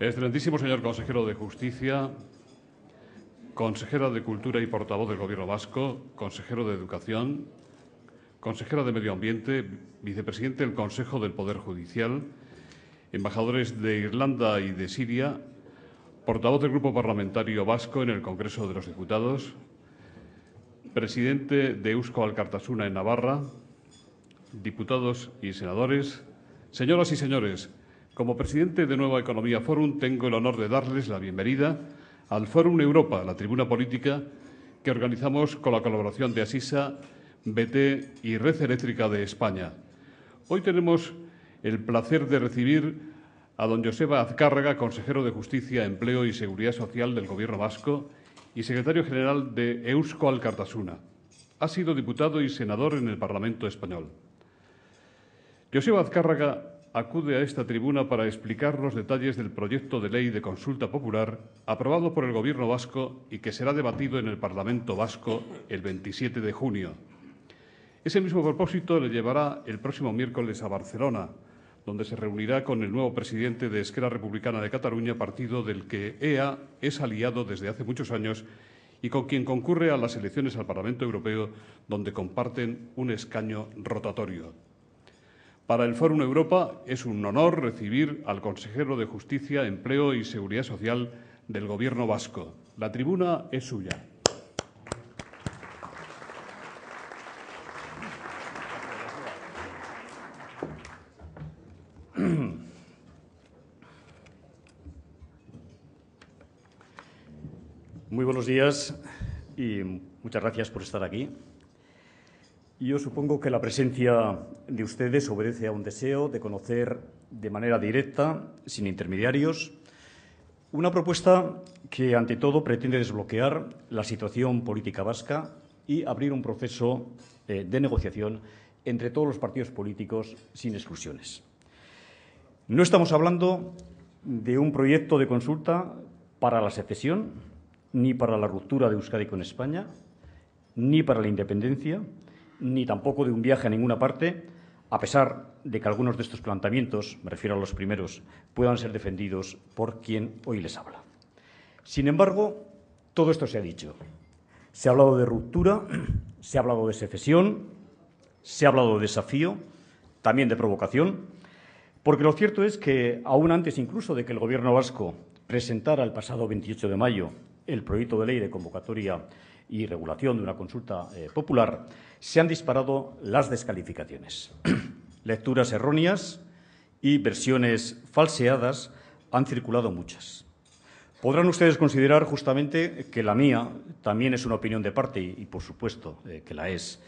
Excelentísimo señor consejero de Justicia, consejera de Cultura y portavoz del Gobierno vasco, consejero de Educación, consejera de Medio Ambiente, vicepresidente del Consejo del Poder Judicial, embajadores de Irlanda y de Siria, portavoz del Grupo Parlamentario Vasco en el Congreso de los Diputados, presidente de Eusko Alkartasuna en Navarra, diputados y senadores, señoras y señores, como presidente de Nueva Economía Forum tengo el honor de darles la bienvenida al Fórum Europa, la tribuna política que organizamos con la colaboración de Asisa, BT y Red Eléctrica de España. Hoy tenemos el placer de recibir a don Joseba Azcárraga, consejero de Justicia, Empleo y Seguridad Social del Gobierno vasco y secretario general de Eusko Alkartasuna. Ha sido diputado y senador en el Parlamento español. Joseba Azcárraga acude a esta tribuna para explicar los detalles del proyecto de ley de consulta popular aprobado por el Gobierno vasco y que será debatido en el Parlamento vasco el 27 de junio. Ese mismo propósito le llevará el próximo miércoles a Barcelona, donde se reunirá con el nuevo presidente de Esquerra Republicana de Cataluña, partido del que EA es aliado desde hace muchos años y con quien concurre a las elecciones al Parlamento Europeo, donde comparten un escaño rotatorio. Para el Fórum Europa es un honor recibir al consejero de Justicia, Empleo y Seguridad Social del Gobierno vasco. La tribuna es suya. Muy buenos días y muchas gracias por estar aquí. Yo supongo que la presencia de ustedes obedece a un deseo de conocer de manera directa, sin intermediarios, una propuesta que, ante todo, pretende desbloquear la situación política vasca y abrir un proceso de negociación entre todos los partidos políticos sin exclusiones. No estamos hablando de un proyecto de consulta para la secesión, ni para la ruptura de Euskadi con España, ni para la independencia, ni tampoco de un viaje a ninguna parte, a pesar de que algunos de estos planteamientos, me refiero a los primeros, puedan ser defendidos por quien hoy les habla. Sin embargo, todo esto se ha dicho. Se ha hablado de ruptura, se ha hablado de secesión, se ha hablado de desafío, también de provocación, porque lo cierto es que, aún antes incluso de que el Gobierno vasco presentara el pasado 28 de mayo el proyecto de ley de convocatoria y regulación de una consulta popular, se han disparado las descalificaciones. Lecturas erróneas y versiones falseadas han circulado muchas. Podrán ustedes considerar justamente que la mía también es una opinión de parte y por supuesto, que la es.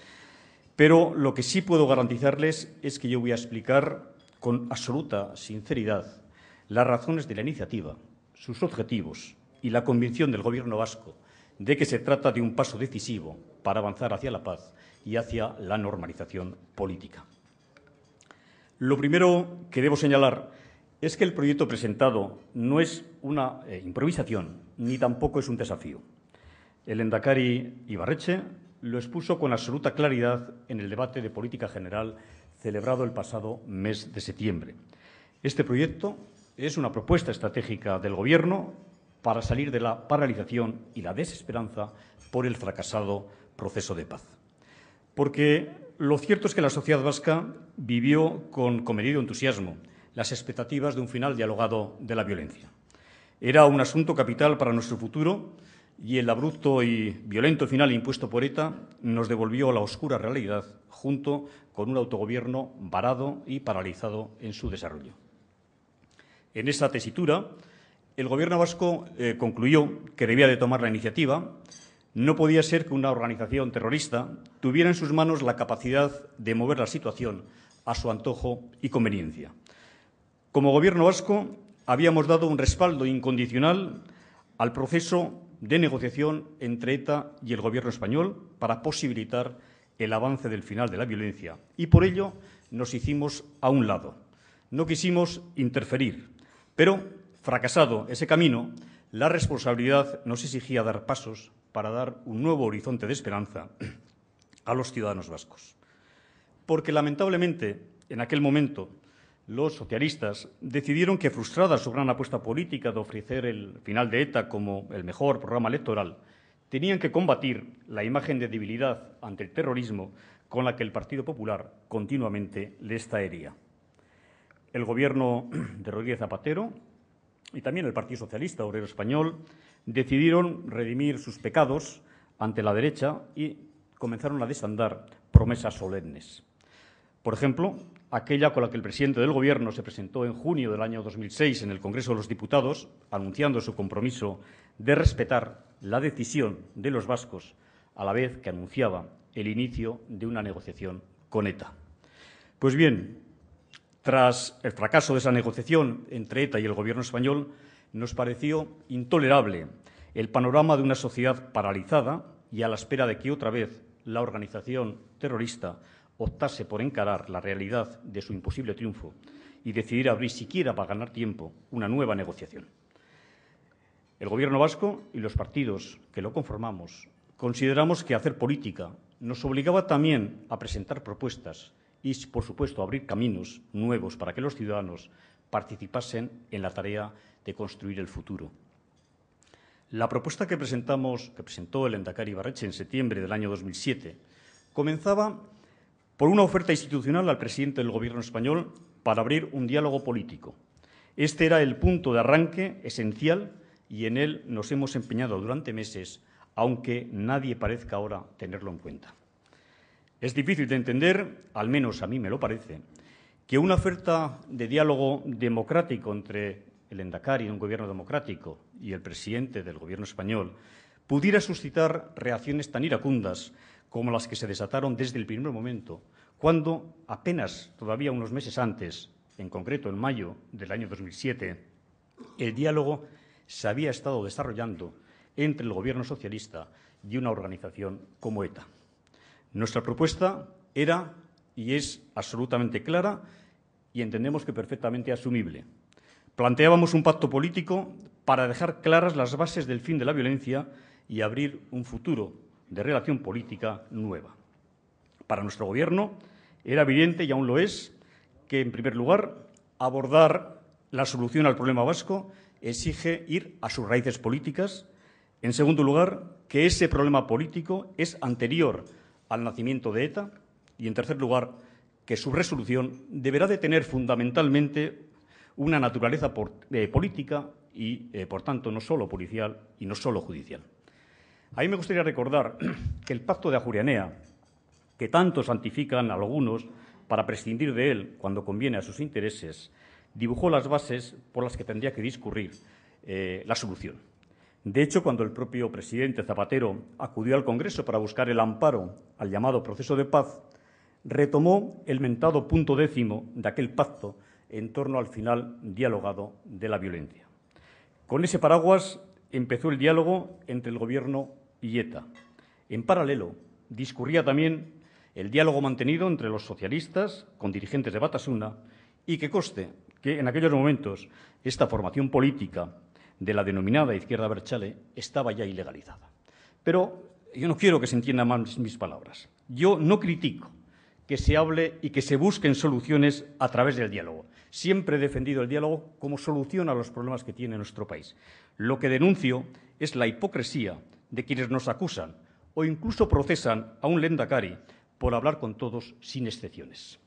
Pero lo que sí puedo garantizarles es que yo voy a explicar con absoluta sinceridad las razones de la iniciativa, sus objetivos y la convicción del Gobierno vasco de que se trata de un paso decisivo para avanzar hacia la paz y hacia la normalización política. Lo primero que debo señalar es que el proyecto presentado no es una improvisación ni tampoco es un desafío. El lehendakari Ibarretxe lo expuso con absoluta claridad en el debate de política general celebrado el pasado mes de septiembre. Este proyecto es una propuesta estratégica del Gobierno para salir de la paralización y la desesperanza por el fracasado proceso de paz. Porque lo cierto es que la sociedad vasca vivió con comedido entusiasmo las expectativas de un final dialogado de la violencia. Era un asunto capital para nuestro futuro y el abrupto y violento final impuesto por ETA nos devolvió a la oscura realidad junto con un autogobierno varado y paralizado en su desarrollo. En esa tesitura, el Gobierno vasco concluyó que debía de tomar la iniciativa. No podía ser que una organización terrorista tuviera en sus manos la capacidad de mover la situación a su antojo y conveniencia. Como Gobierno vasco, habíamos dado un respaldo incondicional al proceso de negociación entre ETA y el Gobierno español para posibilitar el avance del final de la violencia y por ello nos hicimos a un lado. No quisimos interferir, pero fracasado ese camino, la responsabilidad nos exigía dar pasos para dar un nuevo horizonte de esperanza a los ciudadanos vascos. Porque, lamentablemente, en aquel momento los socialistas decidieron que, frustrada su gran apuesta política de ofrecer el final de ETA como el mejor programa electoral, tenían que combatir la imagen de debilidad ante el terrorismo con la que el Partido Popular continuamente les zahería. El Gobierno de Rodríguez Zapatero y también el Partido Socialista Obrero Español decidieron redimir sus pecados ante la derecha y comenzaron a desandar promesas solemnes. Por ejemplo, aquella con la que el presidente del Gobierno se presentó en junio del año 2006 en el Congreso de los Diputados, anunciando su compromiso de respetar la decisión de los vascos, a la vez que anunciaba el inicio de una negociación con ETA. Pues bien, tras el fracaso de esa negociación entre ETA y el Gobierno español, nos pareció intolerable el panorama de una sociedad paralizada y a la espera de que otra vez la organización terrorista optase por encarar la realidad de su imposible triunfo y decidir abrir, siquiera para ganar tiempo, una nueva negociación. El Gobierno vasco y los partidos que lo conformamos consideramos que hacer política nos obligaba también a presentar propuestas y, por supuesto, a abrir caminos nuevos para que los ciudadanos participasen en la tarea de construir el futuro. La propuesta que presentó el lehendakari Ibarretxe en septiembre del año 2007 comenzaba por una oferta institucional al presidente del Gobierno español para abrir un diálogo político. Este era el punto de arranque esencial y en él nos hemos empeñado durante meses, aunque nadie parezca ahora tenerlo en cuenta. Es difícil de entender, al menos a mí me lo parece, que una oferta de diálogo democrático entre el lehendakari de un gobierno democrático y el presidente del Gobierno español pudiera suscitar reacciones tan iracundas como las que se desataron desde el primer momento, cuando apenas todavía unos meses antes, en concreto en mayo del año 2007, el diálogo se había estado desarrollando entre el Gobierno socialista y una organización como ETA. Nuestra propuesta era y es absolutamente clara y entendemos que perfectamente asumible. Planteábamos un pacto político para dejar claras las bases del fin de la violencia y abrir un futuro de relación política nueva. Para nuestro Gobierno era evidente, y aún lo es, que, en primer lugar, abordar la solución al problema vasco exige ir a sus raíces políticas. En segundo lugar, que ese problema político es anterior al nacimiento de ETA. Y, en tercer lugar, que su resolución deberá de tener fundamentalmente una naturaleza política y, por tanto, no solo policial y no solo judicial. A mí me gustaría recordar que el Pacto de Ajuria Enea, que tanto santifican algunos para prescindir de él cuando conviene a sus intereses, dibujó las bases por las que tendría que discurrir la solución. De hecho, cuando el propio presidente Zapatero acudió al Congreso para buscar el amparo al llamado proceso de paz, retomó el mentado punto 10 de aquel pacto en torno al final dialogado de la violencia. Con ese paraguas empezó el diálogo entre el Gobierno y ETA. En paralelo, discurría también el diálogo mantenido entre los socialistas con dirigentes de Batasuna y que conste que en aquellos momentos esta formación política de la denominada izquierda abertzale estaba ya ilegalizada. Pero yo no quiero que se entiendan mal mis palabras. Yo no critico que se hable y que se busquen soluciones a través del diálogo. Siempre he defendido el diálogo como solución a los problemas que tiene nuestro país. Lo que denuncio es la hipocresía de quienes nos acusan o incluso procesan a un lehendakari por hablar con todos sin excepciones.